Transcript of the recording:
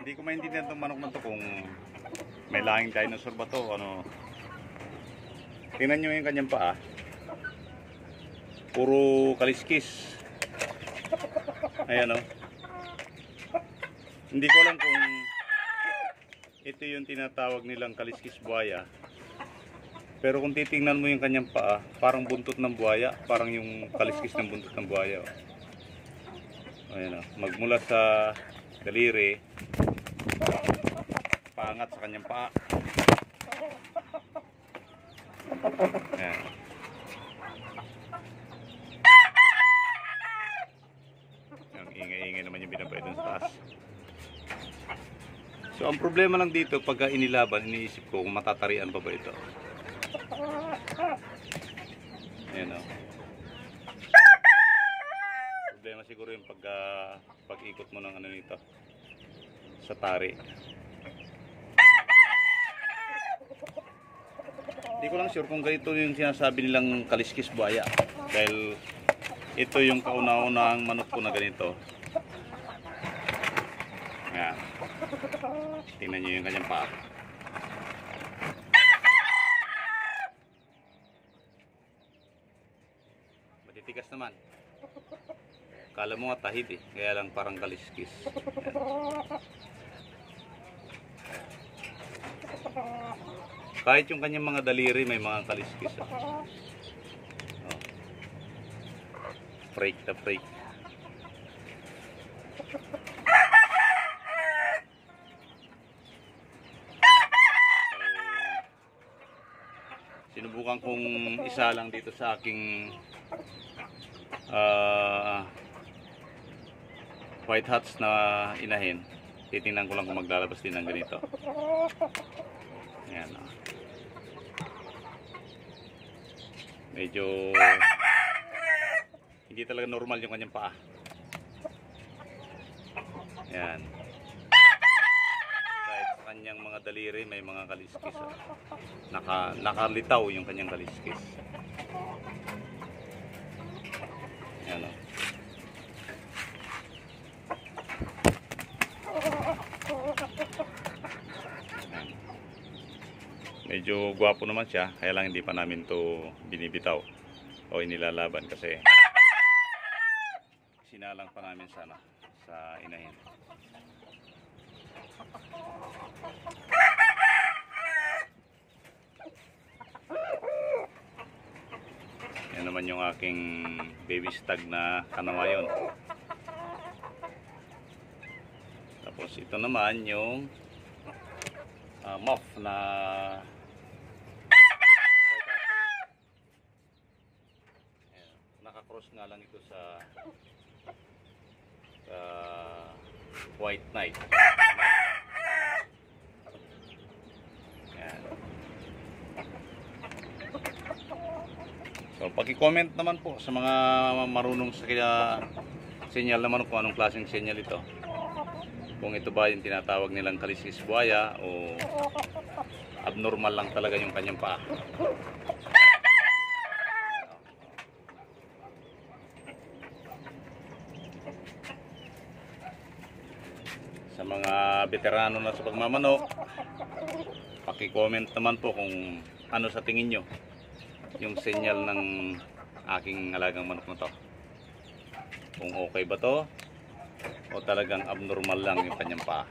Hindi ko maintindihan itong manok na to kung may lahing dinosaur ba to, ano. Tingnan nyo yung kanyang paa. Puro kaliskis. Ayan o. Hindi ko alam kung ito yung tinatawag nilang kaliskis buhaya. Pero kung titingnan mo yung kanyang paa, parang buntot ng buhaya. Parang yung kaliskis ng buntot ng buhaya. Ayan o. Magmula sa daliri, paangat sa kanyang paa. Ayan. Ang ingay-ingay naman yung binabay dun sa taas. So ang problema lang dito, pagka inilaban, iniisip ko kung matatarian pa ba ito. Ayan o. Problema siguro yung pag-ikot mo ng ano nito sa tari. Hindi ko lang sure kung ganito yung sinasabi nilang kaliskis buhaya. Dahil ito yung kauna-unahang manok ko na ganito. Ayan. Tingnan nyo yung kanyang paa. Matitigas naman. Kala mo nga tahid eh. Kaya lang parang kaliskis. Kahit yung kanyang mga daliri may mga kaliskis. Oh. Break the break. Sinubukan kong isa lang dito sa aking white hats na inahin. Titingnan ko lang kung maglalabas din ng ganito. Ayan o. Medyo hindi talaga normal yung kanyang paa. Ayan. Kahit sa kanyang mga daliri may mga kaliskis. Nakalitaw yung kanyang kaliskis. Ayan o. Medyo gwapo naman siya, kaya lang hindi pa namin to binibitaw o inilalaban kasi sinalang pa namin sana sa inahin. Yan naman yung aking baby stag na kanawayon. Tapos ito naman yung muff na naka-cross nga lang ito sa white knight. Ayan. So paki-comment naman po sa mga marunong sa senyal naman kung anong klaseng senyal ito. Kung ito ba yung tinatawag nilang kaliskis buhaya o abnormal lang talaga yung kanyang paa. Sa mga veterano na sa pagmamanok, paki-comment naman po kung ano sa tingin nyo yung senyal ng aking alagang manok na to. Kung okay ba to o talagang abnormal lang yung kanyang paa.